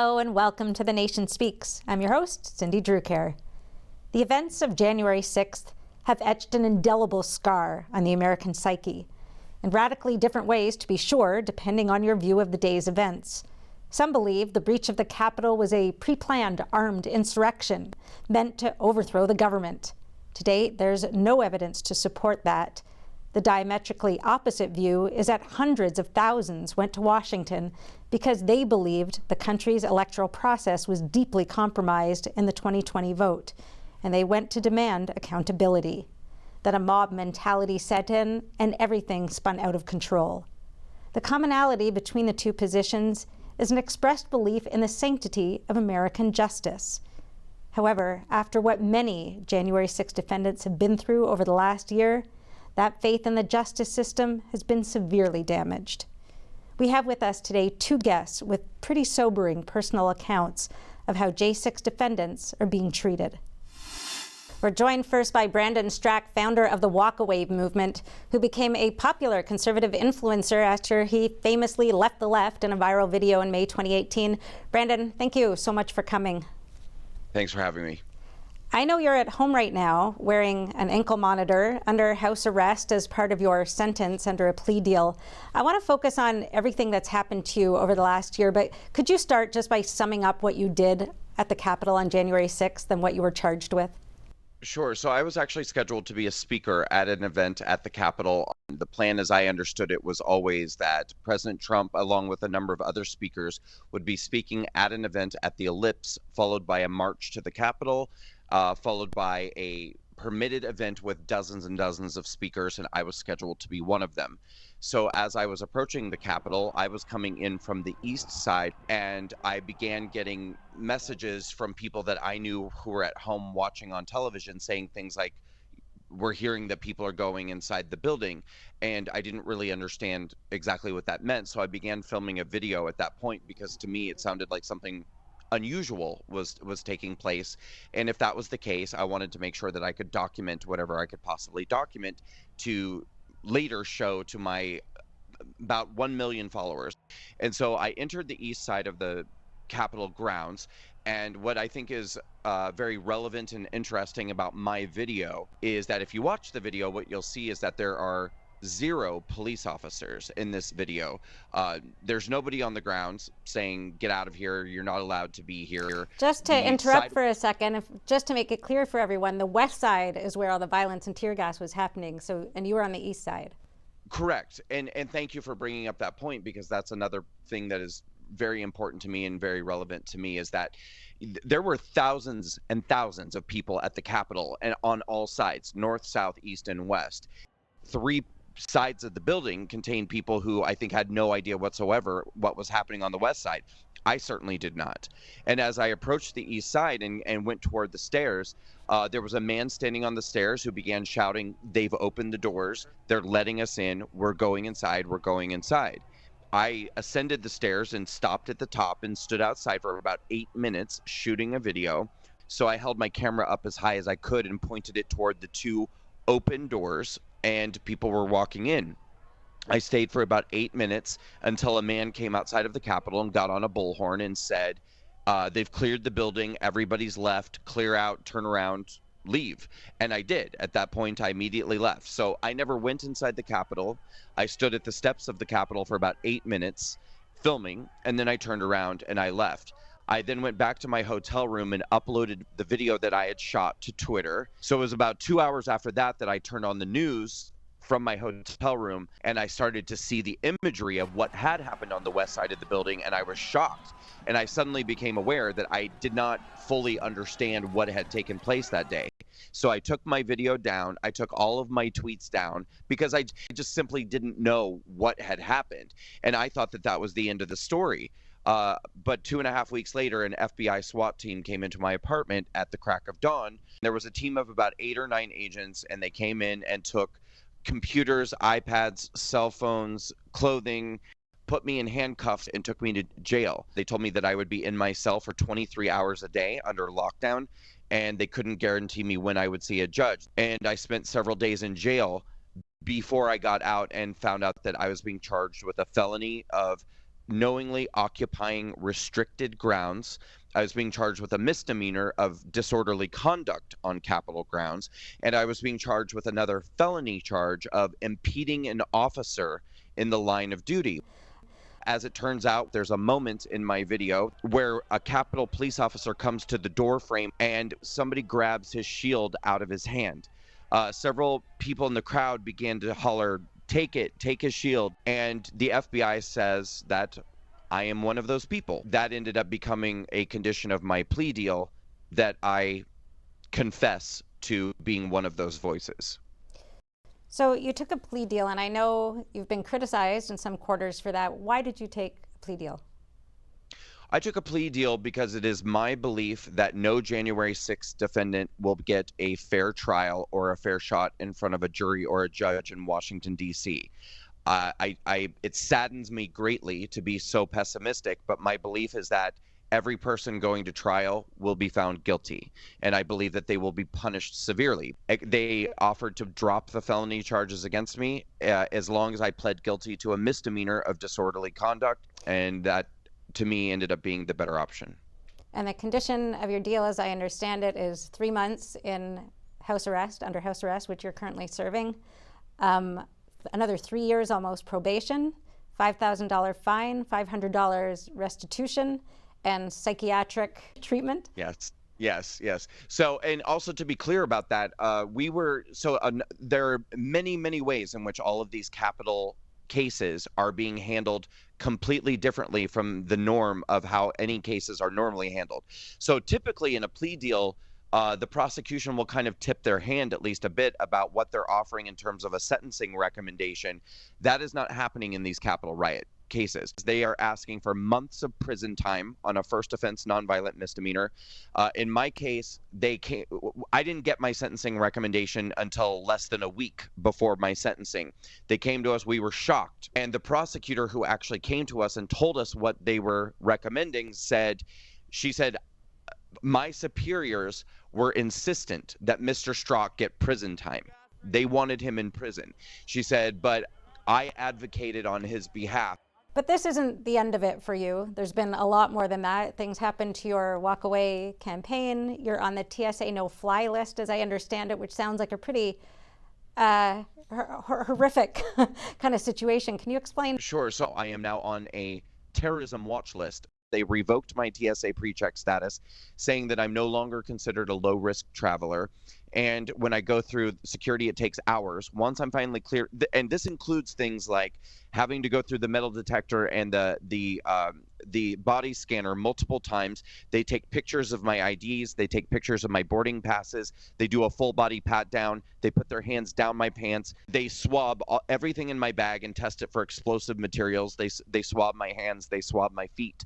Hello and welcome to The Nation Speaks. I'm your host, Cindy Drucare. The events of January 6th have etched an indelible scar on the American psyche, in radically different ways, to be sure, depending on your view of the day's events. Some believe the breach of the Capitol was a pre-planned armed insurrection meant to overthrow the government. To date, there's no evidence to support that. The diametrically opposite view is that hundreds of thousands went to Washington because they believed the country's electoral process was deeply compromised in the 2020 vote, and they went to demand accountability. That a mob mentality set in and everything spun out of control. The commonality between the two positions is an expressed belief in the sanctity of American justice. However, after what many January 6 defendants have been through over the last year, that faith in the justice system has been severely damaged. We have with us today two guests with pretty sobering personal accounts of how J6 defendants are being treated. We're joined first by Brandon Strack, founder of the WalkAway movement, who became a popular conservative influencer after he famously left the left in a viral video in May 2018. Brandon, thank you so much for coming. Thanks for having me. I know you're at home right now wearing an ankle monitor under house arrest as part of your sentence under a plea deal. I want to focus on everything that's happened to you over the last year, but could you start just by summing up what you did at the Capitol on January 6th and what you were charged with? Sure. So I was actually scheduled to be a speaker at an event at the Capitol. The plan, as I understood it, was always that President Trump, along with a number of other speakers, would be speaking at an event at the Ellipse, followed by a march to the Capitol, followed by a permitted event with dozens and dozens of speakers, and I was scheduled to be one of them. So as I was approaching the Capitol, I was coming in from the east side, and I began getting messages from people that I knew who were at home watching on television saying things like, "We're hearing that people are going inside the building," and I didn't really understand exactly what that meant. So I began filming a video at that point because to me it sounded like something unusual was taking place, and if that was the case, I wanted to make sure that I could document whatever I could possibly document to later show to my about 1 million followers. And so I entered the east side of the Capitol grounds, and what I think is very relevant and interesting about my video is that if you watch the video, what you'll see is that there are 0 police officers in this video. There's nobody on the grounds saying, "Get out of here, you're not allowed to be here." Just to interrupt for a second, just to make it clear for everyone, the west side is where all the violence and tear gas was happening, and you were on the east side. Correct. And thank you for bringing up that point, because that's another thing that is very important to me and very relevant to me, is that there were thousands and thousands of people at the Capitol, and on all sides, north, south, east, and west. 3 sides of the building contained people who I think had no idea whatsoever what was happening on the west side. I certainly did not. And as I approached the east side and went toward the stairs, there was a man standing on the stairs who began shouting, "They've opened the doors. They're letting us in. We're going inside. We're going inside." I ascended the stairs and stopped at the top and stood outside for about 8 minutes shooting a video. So I held my camera up as high as I could and pointed it toward the 2 open doors, and people were walking in. I stayed for about 8 minutes until a man came outside of the Capitol and got on a bullhorn and said, "They've cleared the building, everybody's left, clear out, turn around, leave." And I did. At that point, I immediately left. So I never went inside the Capitol. I stood at the steps of the Capitol for about 8 minutes filming, and then I turned around and I left. I then went back to my hotel room and uploaded the video that I had shot to Twitter. So it was about 2 hours after that that I turned on the news from my hotel room, and I started to see the imagery of what had happened on the west side of the building, and I was shocked. And I suddenly became aware that I did not fully understand what had taken place that day. So I took my video down, I took all of my tweets down, because I just simply didn't know what had happened. And I thought that that was the end of the story. But 2.5 weeks later, an FBI SWAT team came into my apartment at the crack of dawn. There was a team of about 8 or 9 agents, and they came in and took computers, iPads, cell phones, clothing, put me in handcuffs, and took me to jail. They told me that I would be in my cell for 23 hours a day under lockdown, and they couldn't guarantee me when I would see a judge. And I spent several days in jail before I got out and found out that I was being charged with a felony of knowingly occupying restricted grounds. I was being charged with a misdemeanor of disorderly conduct on Capitol grounds, and I was being charged with another felony charge of impeding an officer in the line of duty. As it turns out, there's a moment in my video where a Capitol police officer comes to the door frame and somebody grabs his shield out of his hand. Several people in the crowd began to holler, "Take it, take his shield." And the FBI says that I am one of those people. That ended up becoming a condition of my plea deal, that I confess to being one of those voices. So you took a plea deal, and I know you've been criticized in some quarters for that. Why did you take a plea deal? I took a plea deal because it is my belief that no January 6th defendant will get a fair trial or a fair shot in front of a jury or a judge in Washington, D.C. It saddens me greatly to be so pessimistic, but my belief is that every person going to trial will be found guilty, and I believe that they will be punished severely. They offered to drop the felony charges against me as long as I pled guilty to a misdemeanor of disorderly conduct, and that, to me, ended up being the better option. And the condition of your deal, as I understand it, is 3 months in house arrest, under house arrest, which you're currently serving. Another 3 years almost probation, $5,000 fine, $500 restitution, and psychiatric treatment. Yes. So, and also to be clear about that, there are many ways in which all of these capital cases are being handled completely differently from the norm of how any cases are normally handled. So typically in a plea deal, the prosecution will kind of tip their hand at least a bit about what they're offering in terms of a sentencing recommendation. That is not happening in these capital riot cases. They are asking for months of prison time on a first offense nonviolent misdemeanor. In my case, I didn't get my sentencing recommendation until less than a week before my sentencing. They came to us, we were shocked. And the prosecutor who actually came to us and told us what they were recommending she said, my superiors were insistent that Mr. Strack get prison time. They wanted him in prison. She said, but I advocated on his behalf. But this isn't the end of it for you. There's been a lot more than that. Things happened to your Walk Away campaign. You're on the TSA No Fly List, as I understand it, which sounds like a pretty horrific kind of situation. Can you explain? Sure. So I am now on a terrorism watch list. They revoked my TSA pre-check status, saying that I'm no longer considered a low-risk traveler. And when I go through security, it takes hours. Once I'm finally clear, and this includes things like having to go through the metal detector and the body scanner multiple times. They take pictures of my IDs. They take pictures of my boarding passes. They do a full body pat down. They put their hands down my pants. They swab everything in my bag and test it for explosive materials. They swab my hands. They swab my feet.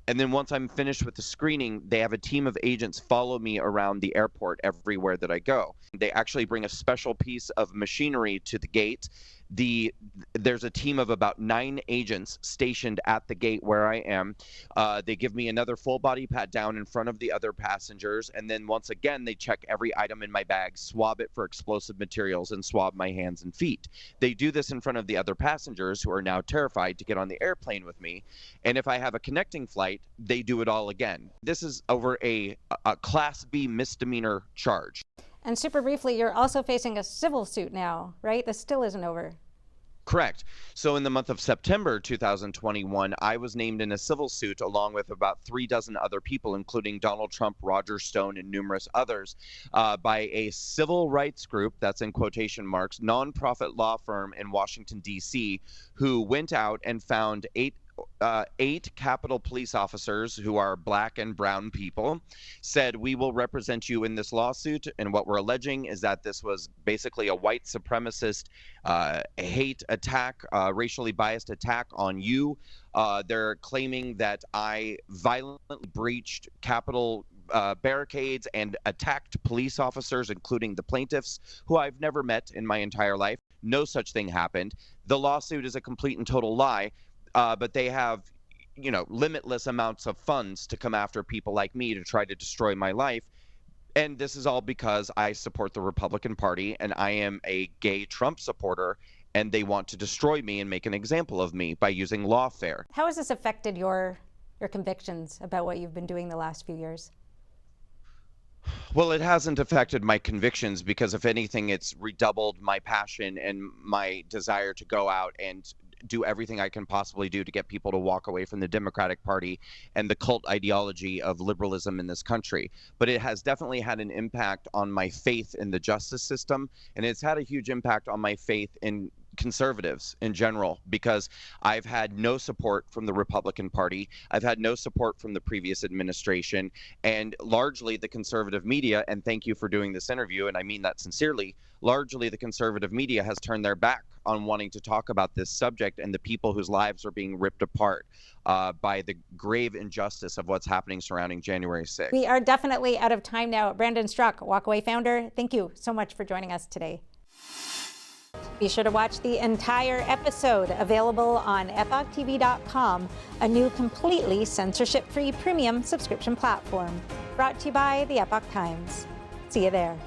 And then once I'm finished with the screening, they have a team of agents follow me around the airport everywhere that I go. They actually bring a special piece of machinery to the gate. There's a team of about 9 agents stationed at the gate where I am. They give me another full body pat down in front of the other passengers. And then once again, they check every item in my bag, swab it for explosive materials, and swab my hands and feet. They do this in front of the other passengers who are now terrified to get on the airplane with me. And if I have a connecting flight, they do it all again. This is over a Class B misdemeanor charge. And super briefly, you're also facing a civil suit now, right? This still isn't over. Correct. So in the month of September 2021, I was named in a civil suit along with about 3 dozen other people, including Donald Trump, Roger Stone, and numerous others, by a civil rights group, that's in quotation marks, nonprofit law firm in Washington, D.C., who went out and found 8 Capitol police officers who are black and brown people, said, we will represent you in this lawsuit. And what we're alleging is that this was basically a white supremacist hate attack, racially biased attack on you. They're claiming that I violently breached Capitol barricades and attacked police officers, including the plaintiffs, who I've never met in my entire life. No such thing happened. The lawsuit is a complete and total lie. But they have, limitless amounts of funds to come after people like me to try to destroy my life. And this is all because I support the Republican Party and I am a gay Trump supporter. and they want to destroy me and make an example of me by using lawfare. How has this affected your convictions about what you've been doing the last few years? Well, it hasn't affected my convictions because, if anything, it's redoubled my passion and my desire to go out and do everything I can possibly do to get people to walk away from the Democratic Party and the cult ideology of liberalism in this country. But it has definitely had an impact on my faith in the justice system, and it's had a huge impact on my faith in conservatives in general, because I've had no support from the Republican Party. I've had no support from the previous administration, and largely the conservative media, and thank you for doing this interview, and I mean that sincerely, largely the conservative media has turned their back on wanting to talk about this subject and the people whose lives are being ripped apart by the grave injustice of what's happening surrounding January 6th. We are definitely out of time now. Brandon Strack, WalkAway founder, thank you so much for joining us today. Be sure to watch the entire episode, available on EpochTV.com, a new completely censorship-free premium subscription platform. Brought to you by the Epoch Times. See you there.